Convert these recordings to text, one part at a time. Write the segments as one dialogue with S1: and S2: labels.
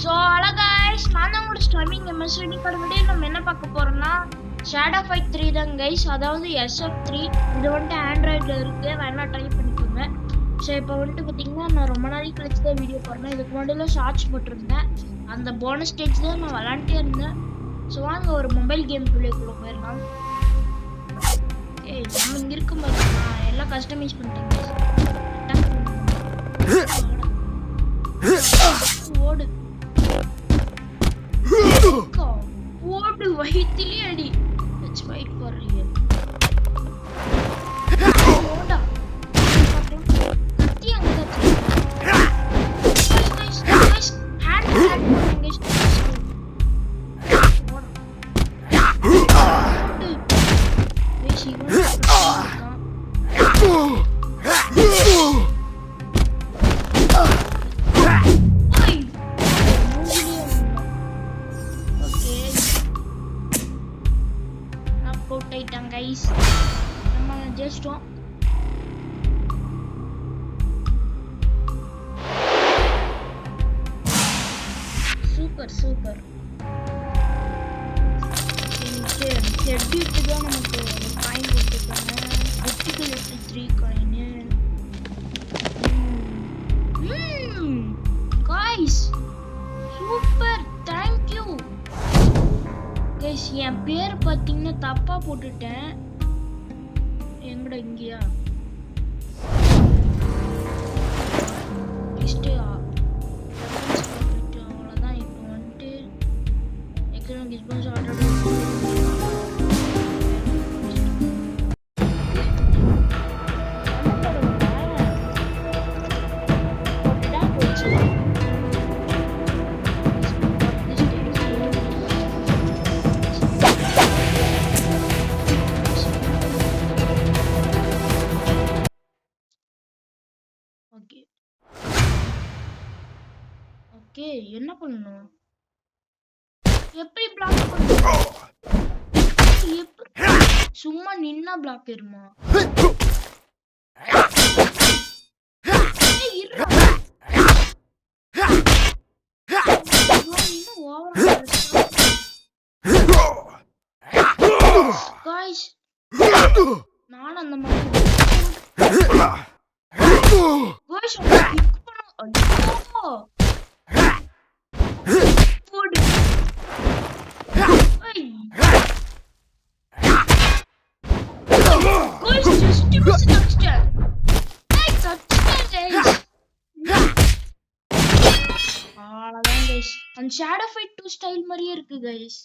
S1: So hello guys, நான் தான் உங்களோட ஸ்ட்ரீமிங் எம்எஸ் ரெடியோட வீடியோ நம்ம என்ன பார்க்க போறோம்னா ஷேடோ ஃபைட் 3 தான் guys. அதாவது SF3 இது வந்து ஆண்ட்ராய்ட்ல இருக்கு, வேணா ட்ரை பண்ணிக்கோங்க. ஸோ இப்போ வந்துட்டு பார்த்தீங்கன்னா நான் ரொம்ப நாளைக்கு கழிச்சு தான் வீடியோ போடுறேன். இதுக்கு முன்னாடிலாம் ஷார்ட்ஸ் போட்டிருந்தேன். அந்த போனஸ் ஸ்டேஜ் தான் நான் விளாண்டே இருந்தேன். ஸோ வாங்க ஒரு மொபைல் கேம் பிள்ளைக்குள்ள போயிடலாம். நம்ம இங்கே இருக்கும் போது நான் எல்லாம் கஸ்டமைஸ் பண்ணிட்டேன். ஓடு ஓடு வயிற்றிலே அடி. Let's fight for real. ஓடா கத்தி அங்க guys hand guys guys, நம்ம ஜெயிச்சிட்டோம். Super super. ஹெட்யூக்கு தான் நமக்கு காயின் கொடுத்துருக்காங்க. Critical 3 coin. Guys super, thank you guys. என் பேர் பார்த்தீங்கன்னா தப்பா போட்டுட்டேன். எங்கடா இங்கயா அவ்வளோதான். இப்போ வந்துட்டு எக்கனாமிக் எக்ஸ்பென்ஸ் ஆர்டர் என்ன பண்ணணும்? எப்படி பிளாக் பண்ணணும்? சும்மா நின்னா பிளாக் ஏறுமா? நானும் அந்த மாதிரி ஷேடோ ஃபைட் 2 ஸ்டைல் மாதிரியே இருக்கு கைஸ்.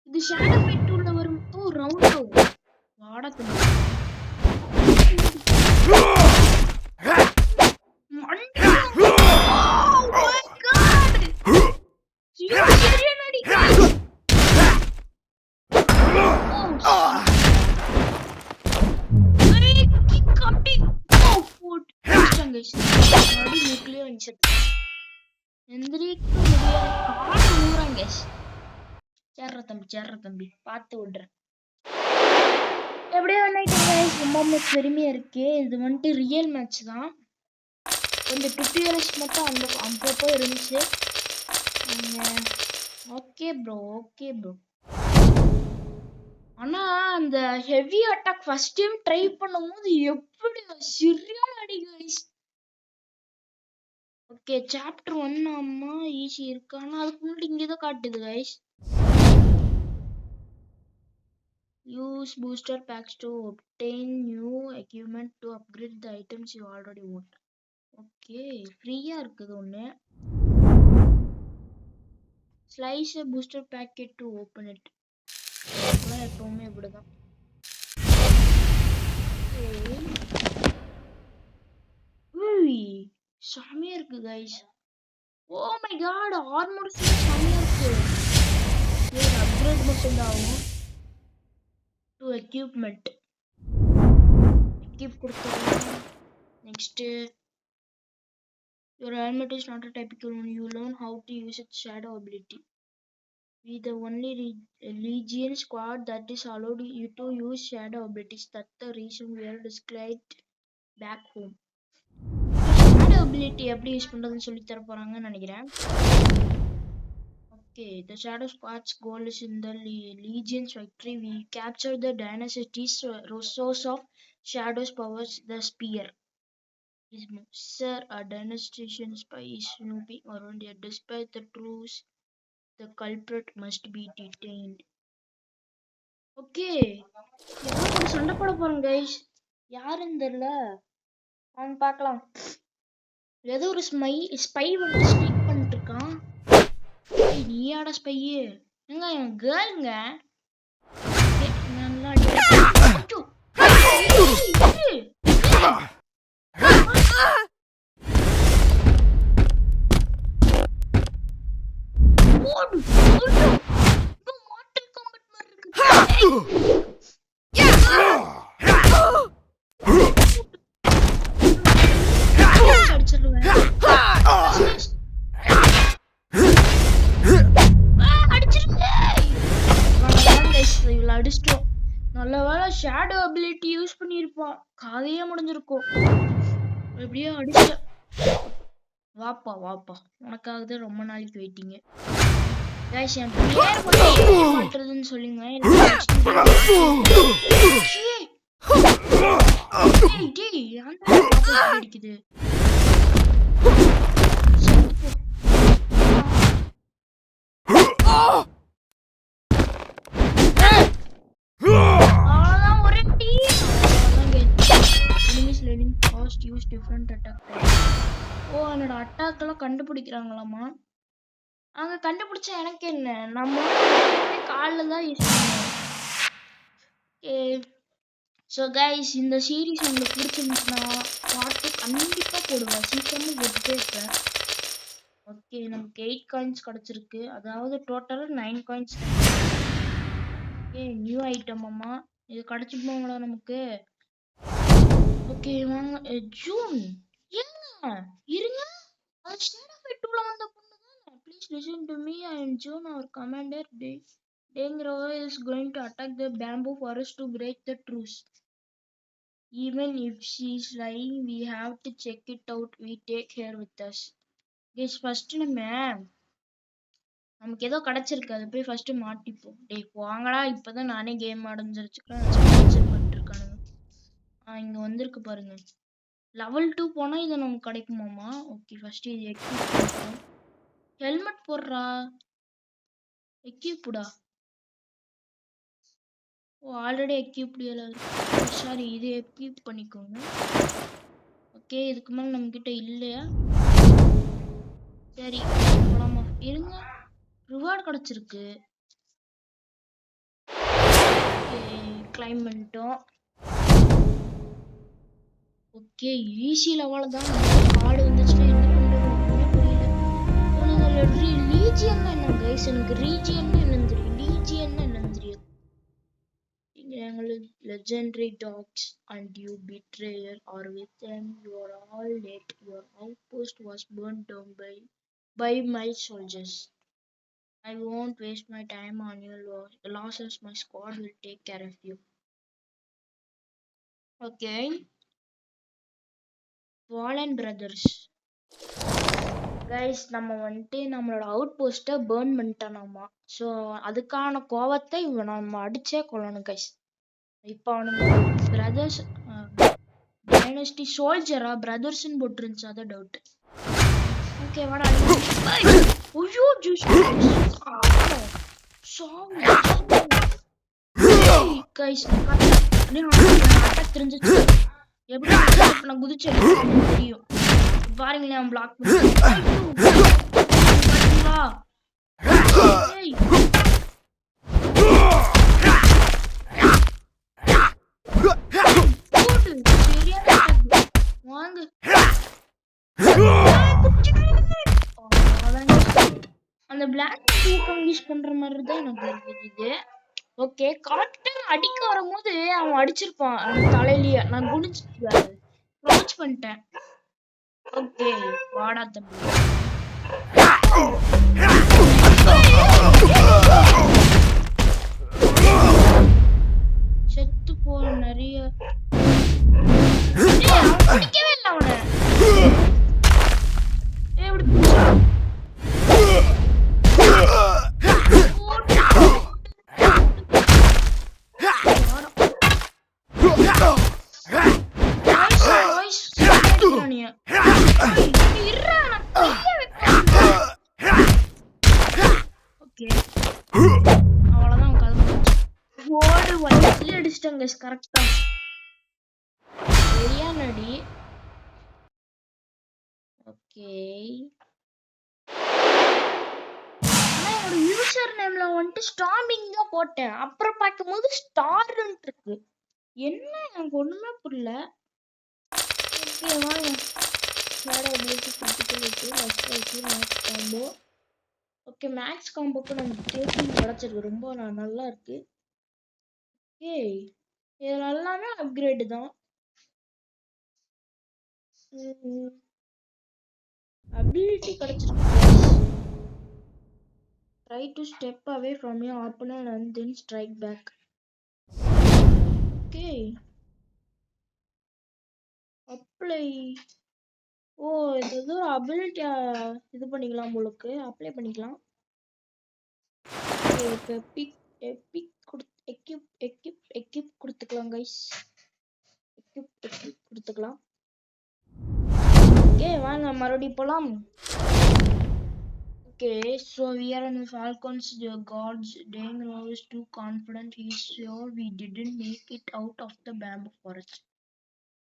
S1: இது ஷேடோ ஃபைட் 2ல வரும் ரவுண்ட் வாடக்கு தம்பி பார்த்து விடுறேன். எப்படியோ ரொம்ப பெருமையா இருக்கு. இது வந்துட்டு ரியல் மேட்ச் தான். கொஞ்சம் டுட்டோரியல்ஸ் மட்டும் அப்பப்போ இருந்துச்சு. Okay bro. ஆனா அந்த heavy attack first time try பண்ணும்போது எப்படி சரியான அடி கைஸ். ஓகே சாப்டர் 1 அம்மா ஈஸி இருக்கு. ஆனா அதுக்கு முன்னாடி இங்கதான் காட்டுது guys. Use booster packs to obtain new equipment to upgrade the items you already own. Okay, ஃப்ரீயா இருக்குது ஒண்ணு. Slice a booster packet to open it. நான் எப்பவுமே இப்படிதான். செமையா இருக்கு guys. Oh my god, armor செமையா இருக்கு. இது அப்கிரேட் மட்டும் தான் ஆகும். To equipment கொடுத்துருக்கோம். Next, your helmet is not a typical one. You learn how to use its shadow ability. We the only Legion squad that is allowed you to use shadow abilities. That's the reason we are displayed back home. Shadow ability எப்படி use பண்றதுன்னு சொல்லி தர போறாங்கன்னு நினைக்கிறேன். Okay, the Shadow Squad's goal is in the Legion's victory. We capture the Dynasty's source of Shadow's powers, the Spear. Sir, a Dynastician spy is snooping around here. Despite the truce, the culprit must be detained. Okay, யாரோட சண்டை போட போறோம் guys? யாருன்னு தெரியல. அவன் பார்க்கலாம். ஏதோ ஒரு ஸ்பை வந்து ஸ்பீக் பண்ணிட்டு இருக்கான். நீயாட ஸ்பை? எங்க என் கேர்ளுங்க நல்லா அடிச்சிட்டோம். நல்ல வேளை ஷேடோ அபிலிட்டி யூஸ் பண்ணிருப்பான், கதையே முடிஞ்சிருக்கும். எப்படியோ அடிச்ச. வாப்பா வாப்பா, உனக்காக தான் ரொம்ப நாளைக்கு வெயிட்டிங்க. गाइस என் பேர் மட்டும் மாட்றதுன்னு சொல்லுங்க. டேய் அந்த அடிக்குது. use different attack types. ஓ என்னோட அட்டாக் எல்லாம் கண்டுபிடிக்கிறாங்களாமா. அங்க கண்டுபிடிச்சா எனக்கு என்ன, நம்ம கால்ல தான் யூஸ் பண்ணுவோம். ஸோ கைஸ் இந்த சீரீஸ் உங்களுக்கு பிடிச்சிருந்துச்சுன்னா பாட்டு கண்டிப்பா போடுவேன், சீக்கிரமா போட்டுட்டே இருப்பேன். ஓகே நமக்கு 8 காயின்ஸ் கிடைச்சிருக்கு, அதாவது டோட்டலா 9 காயின்ஸ். நியூ ஐட்டம் அம்மா, இது கிடைச்சிருப்போங்களா நமக்கு? ஓகே வாங்க. ஜூன் என்ன இருங்க, அது ஸ்டேட் ஆஃப் இட்ல வந்த பொண்ணு தான. Please listen to me. I am June, our commander Dengrova is going to attack the bamboo forest to break the truce. Even if she is lying, we have to check it out. We take her with us. Guys first நமக்கு ஏதோ கிடைச்சிருக்கு, அது போய் first மாட்டிப்போம். டேய் வாங்கடா, இப்பதான் நானே game ஆரம்பிச்சிருக்கேன். பண்ணிருக்கானுங்க. இங்க வந்திருக்கு பாருங்க, லெவல் 2 போனா இது நமக்கு கிடைக்குமாமா. ஓகே ஃபர்ஸ்ட் இது எக்யூப் பண்ணுவோம். ஹெல்மெட் போடுறா, எக்யூப்டா. ஓ ஆல்ரெடி எக்யூப்டு எல்லாம் இருக்கு. சாரி இது எக்யூப் பண்ணிக்கோங்க. ஓகே இதுக்கு மேல நம்ம கிட்ட இல்லையா? சரி போலாமா, இருங்க. ரிவார்ட் கிடைச்சிருக்கு. கிளைம் பண்ணிட்டோம். ஓகே ஈஸி லெவல் தான். கார்டு வந்துச்சுன்னா என்ன பண்ணுவோம் புரியல. லீஜியன் என்ன கைஸ், எனக்கு ரீஜியன் என்னன்னு தெரியும், லீஜியன் என்னன்னு தெரியாது. Legendary dogs and you betrayer are with them. You are all dead. Your outpost was burned down by my soldiers. I won't waste my time on your losses. My squad will take care of you. Okay. Fallen brothers. Guys நம்ம வந்துட்டு நம்மளோட out போஸ்ட்டை burn பண்ணிட்டானாமா. So அதுக்கான கோவத்தை இவன் நம்ம அடிச்சே கொள்ளணும் கைஸ். இப்போ அவனுங்க பிரதர்ஸ் டைனஸ்டி சோல்ஜரா பிரதர்ஸ்ன்னு போட்டுருந்துச்சு, அதான் டவுட். ஓகே வாடா. ஐயோ ஜூஸ் கைஸ் அட்டாக் தெரிஞ்சிச்சு. எப்படி நான் குதிச்சேன் தெரியும் பாருங்களேன். அவன் பிளாக் வாங்க. அந்த பிளாக் யூஸ் பண்ற மாதிரி தான் எனக்கு இருக்குது. ஓகே கரெக்டா அடிக்க வரும்போது அவன் அடிச்சிருப்பான் அந்த தலையிலேயே. நான் குடிச்சு பண்ணிட்டேன். ஓகே வாடா தம்பி. செத்து போற நிறைய பிடிக்கவே இல்லை அவனை. ஓகே அவ்வளவுதான் கதை ஓடு வயசுல அடிச்சிட்டாங்க கரெக்டா சரியானடி ஓகே என்னோட யூசர் நேம்ல வந்துட்டு ஸ்டார்மிங் தான் போட்டேன் அப்புறம் பார்க்கும்போது ஸ்டார்ன்னு இருக்கு என்ன எனக்கு ஒண்ணுமே புரியல ஓகே வாங்க ஷேடோ அபிலிட்டி கிரிட்டிக்கல் இருக்கு left right max combo okay max காம்போக்கு நமக்கு டேக்கிங் கிடைச்சிருக்கு ரொம்ப நல்லா இருக்கு ஏய் இது எல்லாமே அப்கிரேட் தான் அபிலிட்டி கிடைச்சிருக்கு try to step away from your opponent and then strike back okay apply ஓ இது ஏதோ அபிலிட்டி இது பண்ணிக்கலாம் உங்களுக்கு அப்ளை பண்ணிக்கலாம் ஓகே எபிக் எக்யூப் கொடுத்துக்கலாம் கைஸ் எக்யூப் கொடுத்துக்கலாம் ஓகே வாங்க மறுபடியும் போலாம் Okay, so we are in the Falcons. The gods, Dengro is too confident. He's sure we didn't make it out of the bamboo forest.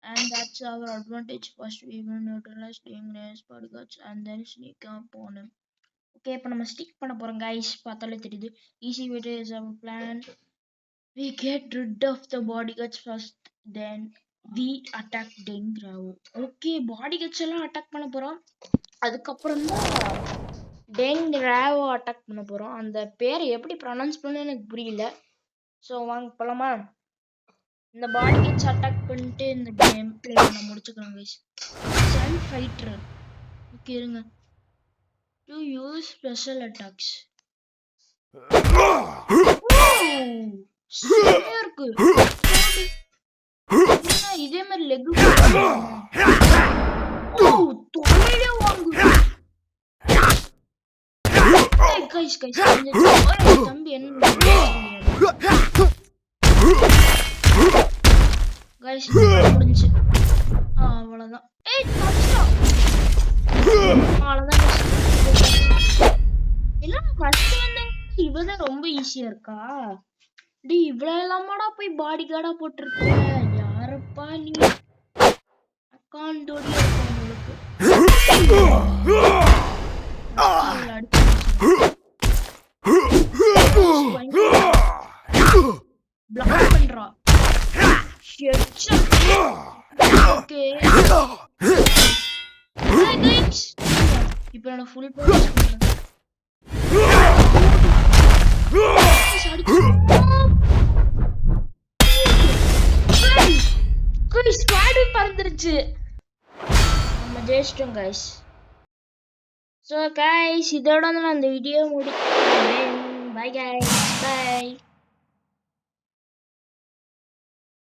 S1: And that's our advantage. First, we will neutralize Dengro's bodyguards and then sneak up on him. Okay, இப்போ நம்ம stick பண்ண போறோம் guys. பார்த்தாலே தெரியுது. Easy way is our plan. We get rid of the bodyguards first, then we attack Dengro. Okay, bodyguards எல்லாம் attack பண்ண போறோம். அதுக்கப்புறம் தான் டெங்ராவோ அட்டாக் பண்ண போறோம் அந்த பேரை எப்படி ப்ரொனவுன்ஸ் பண்ண எனக்கு புரியல சோ வாங்க போலாமா இந்த பாடி கிட்ஸ் அட்டாக் பண்ணிட்டு இந்த கேம் ப்ளே பண்ண முடிச்சுக்கலாம் गाइस சன் ஃபைட்டர் ஓகே இருங்க டு யூஸ் ஸ்பெஷல் அட்டாக்ஸ் சூப்பரா இருக்கு இதே மாதிரி லெக் ஓ தொலைல வாங்கு guys தம்பி என்ன guys முடிஞ்சு அவ்வளவுதான் ஏய் தப்பிச்சிட்டோம் அவ்வளவுதான் இல்ல ஃபர்ஸ்ட் வந்து இவதான் ரொம்ப ஈஸியா இருக்கா டி இவ்வளவு எல்லாமாடா போய் பாடி கார்டா போட்டுருக்க யாரப்பா நீ அக்காண்டோடி உங்களுக்கு block பண்றா headshot okay hey guys இப்போ நான் full page பண்றேன் guys ஸ்குவாட் பறந்துருச்சு நம்ம ஜெயிச்சிட்டோம் guys so guys இதோட நான் இந்த வீடியோ முடிக்கிறேன் bye guys bye